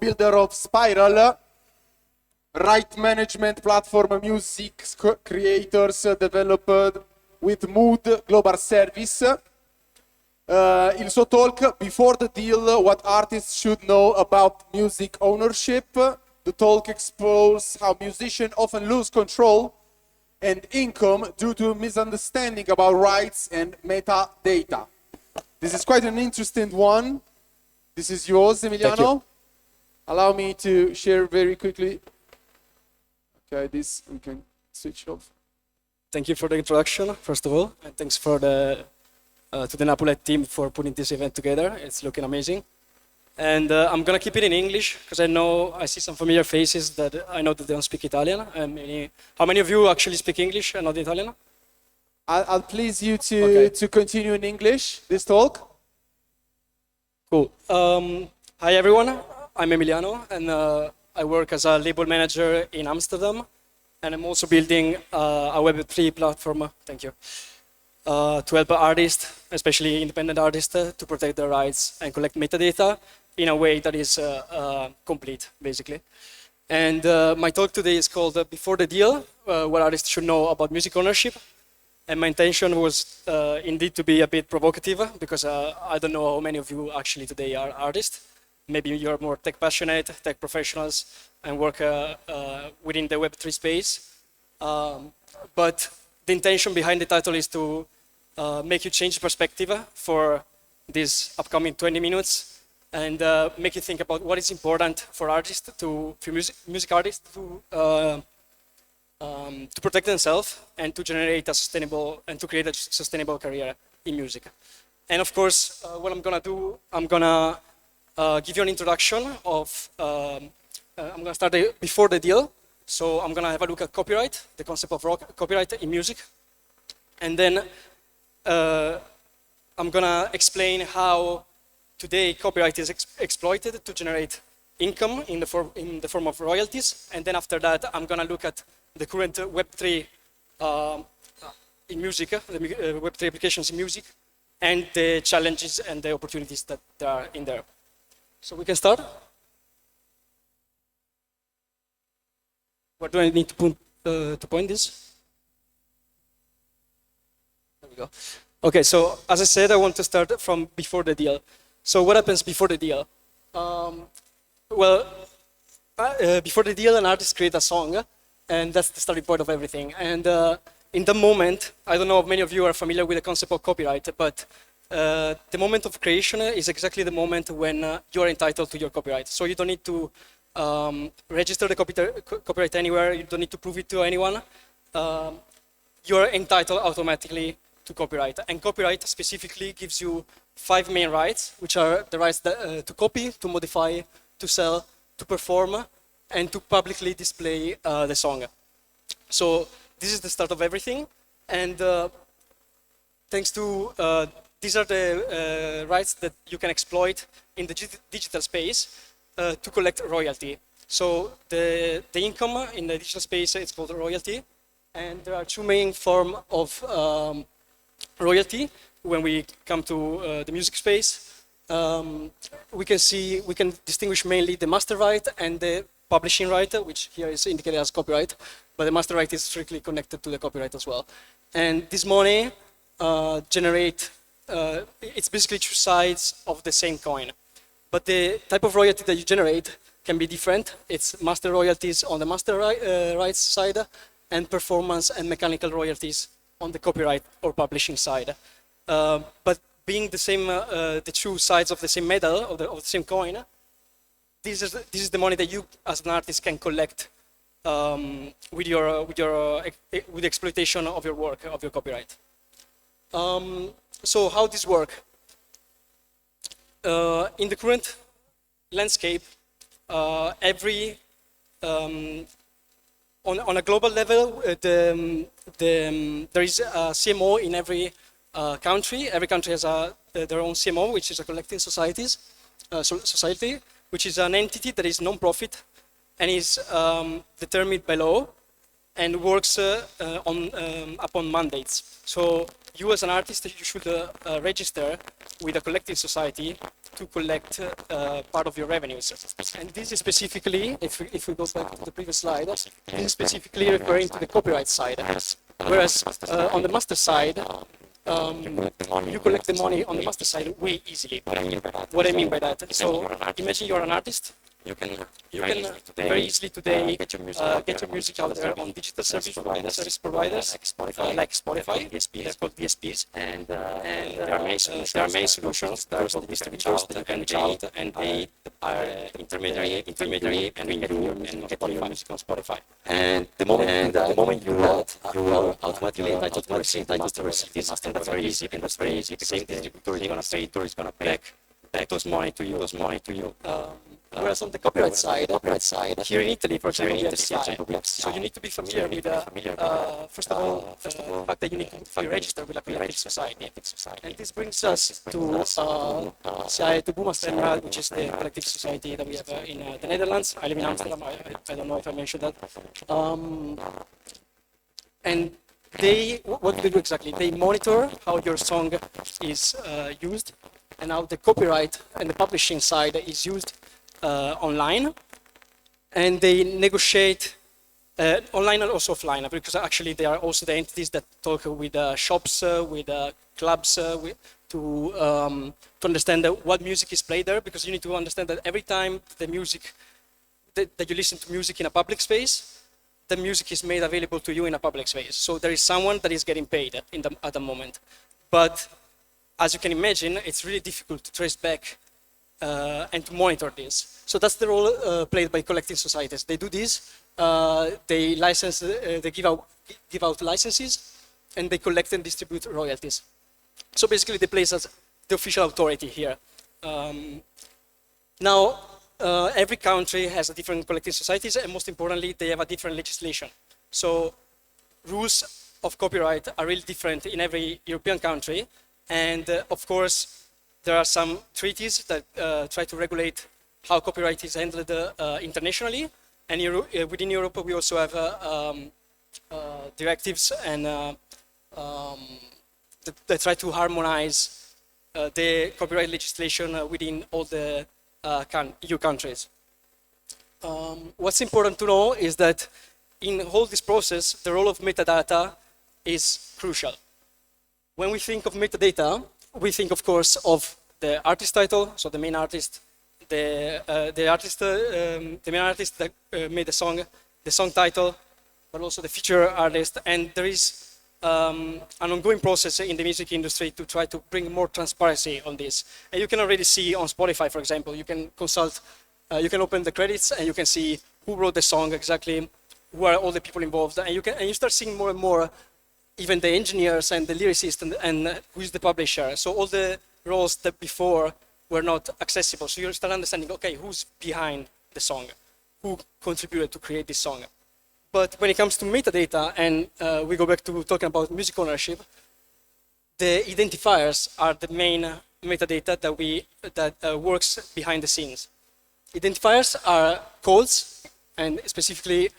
co-builder of Spiral, right management platform music creators developed with Mood Global Service. Il suo talk, Before the Deal, What Artists Should Know About Music Ownership. The talk explores how musicians often lose control and income due to misunderstanding about rights and metadata. This is quite an interesting one. This is yours, Emiliano. Thank you. Allow me to share very quickly. Okay, this we can switch off. Thank you for the introduction, first of all, and thanks for to the NapulETH team for putting this event together. It's looking amazing. And I'm gonna keep it in English because I see some familiar faces that I know that they don't speak Italian. How many of you actually speak English and not Italian? I'll please you to continue in English this talk. Cool. Hi everyone, I'm Emiliano and I work as a label manager in Amsterdam, and I'm also building a Web3 platform, thank you, to help artists, especially independent artists, to protect their rights and collect metadata in a way that is complete, basically. And my talk today is called Before the Deal, what artists should know about music ownership. And my intention was indeed to be a bit provocative, because I don't know how many of you actually today are artists. Maybe you're more tech passionate, tech professionals, and work within the Web3 space. But the intention behind the title is to make you change perspective for these upcoming 20 minutes and make you think about what is important for artists, for music artists to protect themselves and to generate a sustainable and to create a sustainable career in music. And of course, what I'm gonna do, I'm gonna give you an introduction of, I'm gonna start before the deal. So I'm gonna have a look at copyright, the concept of copyright in music. And then I'm gonna explain how today copyright is exploited to generate income in the form of royalties. And then after that, I'm gonna look at the current Web3 in music, the Web3 applications in music, and the challenges and the opportunities that there are in there. So we can start. Where do I need to point this? There we go. Okay, so as I said, I want to start from before the deal. So what happens before the deal? Before the deal, an artist creates a song, and that's the starting point of everything. And in the moment, I don't know if many of you are familiar with the concept of copyright, but the moment of creation is exactly the moment when you are entitled to your copyright. So you don't need to register the copyright anywhere, you don't need to prove it to anyone. You're entitled automatically to copyright. And copyright specifically gives you 5 main rights, which are the rights to copy, to modify, to sell, to perform, and to publicly display the song. So this is the start of everything. And thanks to, these are the rights that you can exploit in the digital space to collect royalty. So the income in the digital space is called royalty. And there are 2 main forms of royalty when we come to the music space. We can distinguish mainly the master right and the publishing right, which here is indicated as copyright, but the master right is strictly connected to the copyright as well. And this money it's basically 2 sides of the same coin. But the type of royalty that you generate can be different. It's master royalties on the master rights side, and performance and mechanical royalties on the copyright or publishing side. But being the same, the 2 sides of the same medal, of the same coin, this is the money that you, as an artist, can collect with the exploitation of your work, of your copyright. So how this work? In the current landscape, on a global level, there is a CMO in every country. Every country has their own CMO, which is a collecting society, which is an entity that is non-profit and is determined by law and works upon mandates. So you as an artist, you should register with a collective society to collect part of your revenues. And this is specifically, if we go back to the previous slide, this is specifically referring to the copyright side. Whereas on the master side, you collect the money on the master side way easily. What I mean by that? So imagine you're an artist. You can very easily today get your music out there on digital service providers like Spotify. They're called DSPs, and there are main solutions that are called distributors, and they are intermediary between you and getting your music on Spotify. And the moment you do that, you will automatically entitled to receive this, and that's very easy. The same distributor is gonna pay back those money to you. Whereas on the copyright side, here in Italy, for example, we have SCI. So you need to be familiar with, first of all, the fact that you need to be registered with a collective society. And this brings us to SCI to Boemas Emerald, which is the collective society that we have in the Netherlands. I live in Amsterdam. I don't know if I mentioned that. And what do they do exactly? They monitor how your song is used and how the copyright and the publishing side is used online, and they negotiate online and also offline, because actually they are also the entities that talk with shops, with clubs, to understand what music is played there, because you need to understand that every time the music that you listen to music in a public space, the music is made available to you in a public space. So there is someone that is getting paid at the moment. But as you can imagine, it's really difficult to trace back and to monitor this. So that's the role played by collective societies. They do this, they license, they give out licenses, and they collect and distribute royalties. So basically they place as the official authority here. Now, every country has a different collective societies, and most importantly, they have a different legislation. So rules of copyright are really different in every European country. And of course, there are some treaties that try to regulate how copyright is handled internationally. And within Europe, we also have directives and that try to harmonize the copyright legislation within all the EU countries. What's important to know is that in all this process, the role of metadata is crucial. When we think of metadata, we think, of course, of the artist title, so the main artist, the main artist that made the song title, but also the feature artist. And there is an ongoing process in the music industry to try to bring more transparency on this. And you can already see on Spotify, for example, you can consult, you can open the credits and you can see who wrote the song exactly, who are all the people involved, and you start seeing more and more even the engineers and the lyricists and who is the publisher. So all the roles that before were not accessible. So you start understanding, okay, who's behind the song, who contributed to create this song. But when it comes to metadata, and we go back to talking about music ownership, the identifiers are the main metadata that works behind the scenes. Identifiers are codes, and specifically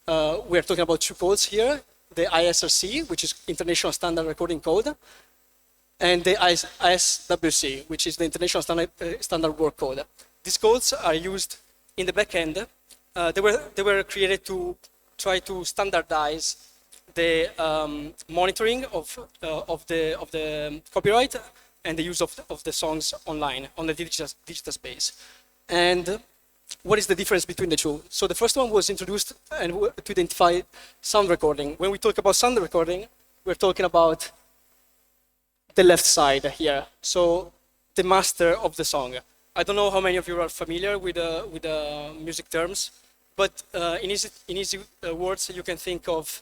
we are talking about two codes here. The ISRC, which is International Standard Recording Code, and the ISWC, which is the International Standard Work Code. These codes are used in the back end. They were created to try to standardize the monitoring of the copyright and the use of the songs online on the digital space. And what is the difference between the two? So the first one was introduced to identify sound recording. When we talk about sound recording, we're talking about the left side here. So the master of the song. I don't know how many of you are familiar with music terms, but in easy words, you can think of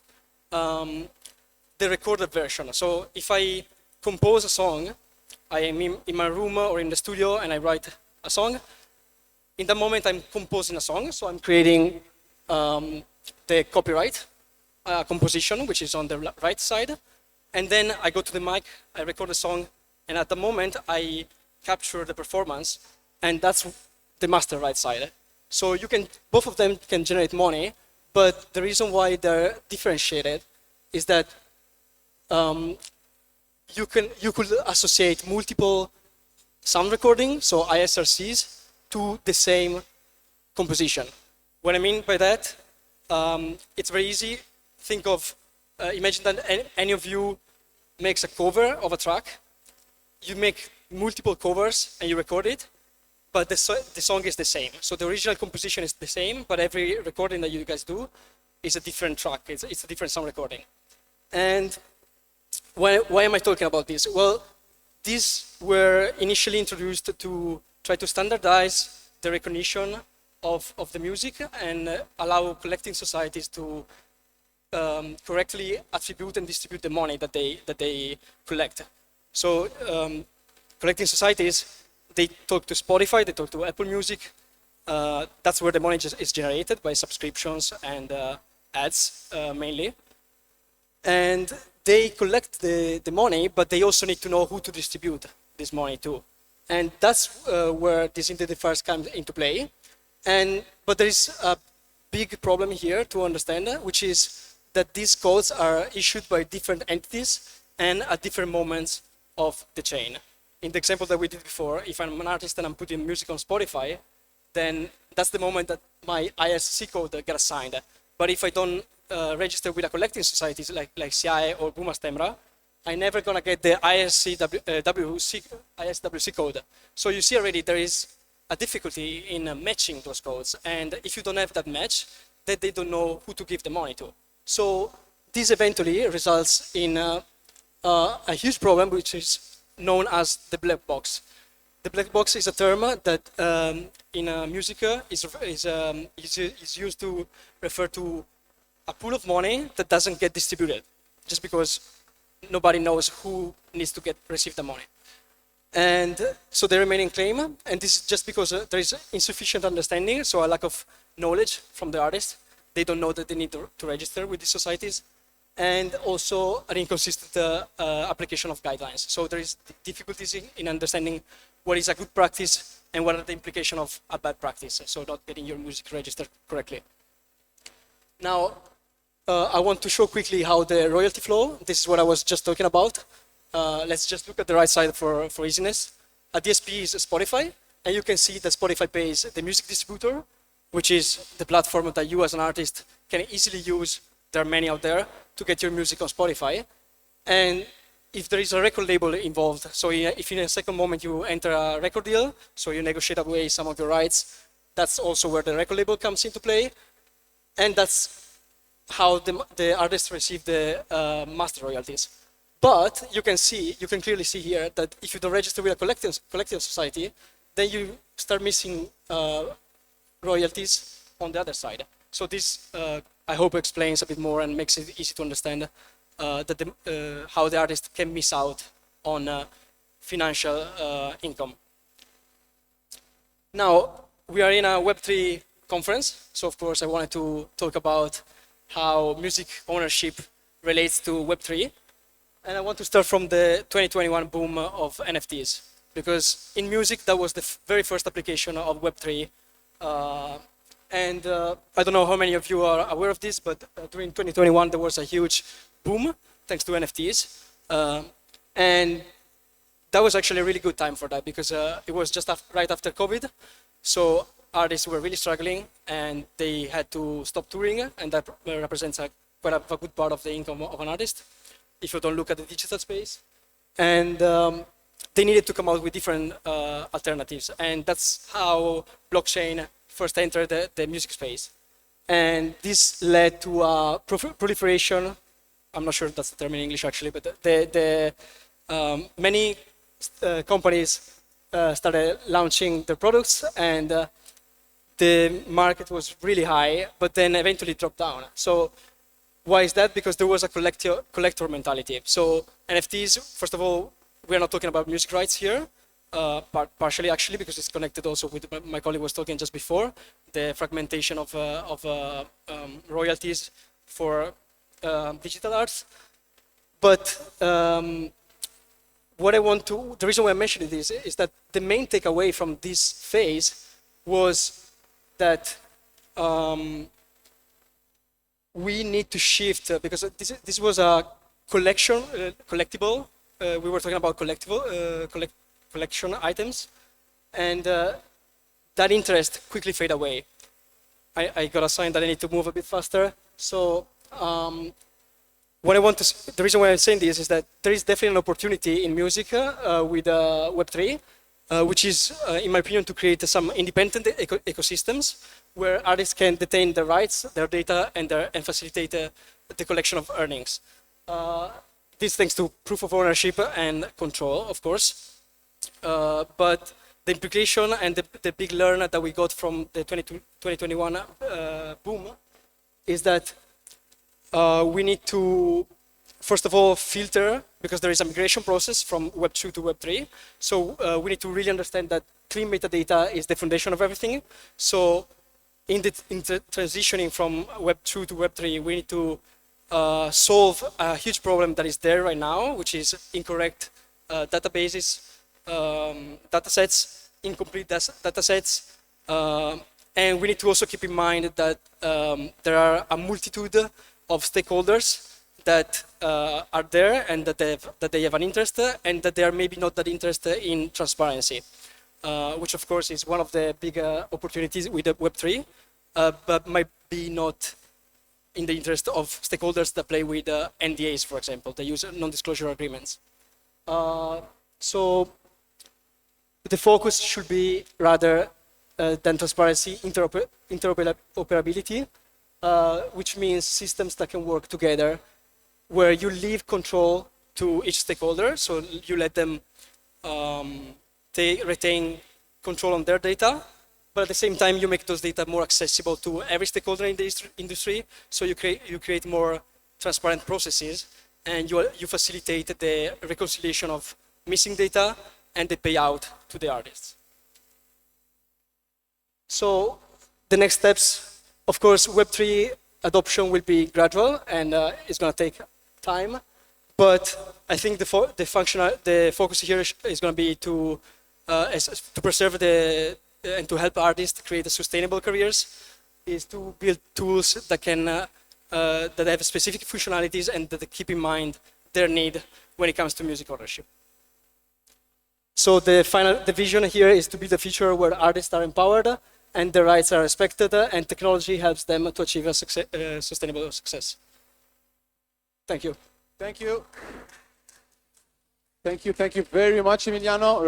the recorded version. So if I compose a song, I am in my room or in the studio and I write a song. In that moment, I'm composing a song, so I'm creating the copyright composition, which is on the right side. And then I go to the mic, I record the song, and at the moment, I capture the performance, and that's the master right side. So both of them can generate money, but the reason why they're differentiated is that you could associate multiple sound recording, so ISRCs, to the same composition. What I mean by that, it's very easy. Think of, imagine that any of you makes a cover of a track. You make multiple covers and you record it, but the song is the same. So the original composition is the same, but every recording that you guys do is a different track. It's a different sound recording. And why am I talking about this? Well, these were initially introduced to try to standardize the recognition of the music and allow collecting societies to correctly attribute and distribute the money that they collect. So collecting societies, they talk to Spotify, they talk to Apple Music. That's where the money is generated by subscriptions and ads mainly. And they collect the money, but they also need to know who to distribute this money to. And that's where this identifiers comes into play. But there is a big problem here to understand, which is that these codes are issued by different entities and at different moments of the chain. In the example that we did before, if I'm an artist and I'm putting music on Spotify, then that's the moment that my ISC code gets assigned. But if I don't register with a collecting society like CI or Buma Stemra, I'm never gonna get the ISWC code. So you see already there is a difficulty in matching those codes. And if you don't have that match, then they don't know who to give the money to. So this eventually results in a huge problem, which is known as the black box. The black box is a term that in music is used to refer to a pool of money that doesn't get distributed, just because nobody knows who needs to receive the money. And so the remaining claim, and this is just because there is insufficient understanding, so a lack of knowledge from the artist. They don't know that they need to register with these societies, and also an inconsistent application of guidelines. So there is difficulties in understanding what is a good practice and what are the implications of a bad practice, so not getting your music registered correctly. Now, I want to show quickly how the royalty flow, this is what I was just talking about. Let's just look at the right side for easiness. A DSP is Spotify, and you can see that Spotify pays the music distributor, which is the platform that you as an artist can easily use. There are many out there to get your music on Spotify. And if there is a record label involved, so if in a second moment you enter a record deal, so you negotiate away some of your rights, that's also where the record label comes into play. And that's how the artists receive the master royalties. But you can clearly see here that if you don't register with a collective society, then you start missing royalties on the other side. So this, I hope, explains a bit more and makes it easy to understand how the artist can miss out on financial income. Now, we are in a Web3 conference, so of course I wanted to talk about how music ownership relates to Web3. And I want to start from the 2021 boom of NFTs, because in music, that was the very first application of Web3. I don't know how many of you are aware of this, but during 2021, there was a huge boom thanks to NFTs. And that was actually a really good time for that, because it was just right after COVID. So artists were really struggling and they had to stop touring, and that represents quite a good part of the income of an artist, if you don't look at the digital space. And they needed to come out with different alternatives. And that's how blockchain first entered the music space. And this led to a proliferation. I'm not sure if that's the term in English actually, but many companies started launching their products, and the market was really high, but then eventually dropped down. So why is that? Because there was a collector mentality. So NFTs, first of all, we're not talking about music rights here, partially actually, because it's connected also with my colleague was talking just before, the fragmentation of royalties for digital arts. But the reason why I'm mentioning this is that the main takeaway from this phase was that we need to shift, because this was a collectible we were talking about collection items, and that interest quickly fade away. I got a sign that I need to move a bit faster. So what I want to, the reason why I'm saying this is that there is definitely an opportunity in music with Web3, which is, in my opinion, to create some independent ecosystems where artists can detain their rights, their data, and facilitate the collection of earnings. This thanks to proof of ownership and control, of course. But the implication and the big learn that we got from the 2021 boom is that we need to, first of all, filter, because there is a migration process from Web 2 to Web 3. So we need to really understand that clean metadata is the foundation of everything. So in the transitioning from Web 2 to Web 3, we need to solve a huge problem that is there right now, which is incorrect databases, datasets, incomplete datasets. And we need to also keep in mind that there are a multitude of stakeholders that are there and that they have an interest and that they are maybe not that interested in transparency, which of course is one of the big opportunities with the Web3, but might be not in the interest of stakeholders that play with NDAs, for example. They use non-disclosure agreements. So the focus should be rather than transparency, interoperability, which means systems that can work together, where you leave control to each stakeholder, so you let them retain control on their data, but at the same time you make those data more accessible to every stakeholder in the industry, so you create more transparent processes, and you facilitate the reconciliation of missing data and the payout to the artists. So the next steps, of course, Web3 adoption will be gradual and it's going to take time. But I think the focus here is going to be to preserve and to help artists create sustainable careers, is to build tools that can that have specific functionalities and that keep in mind their need when it comes to music ownership. So the vision here is to build a future where artists are empowered and their rights are respected, and technology helps them to achieve a sustainable success. Thank you. Thank you. Thank you very much, Emiliano.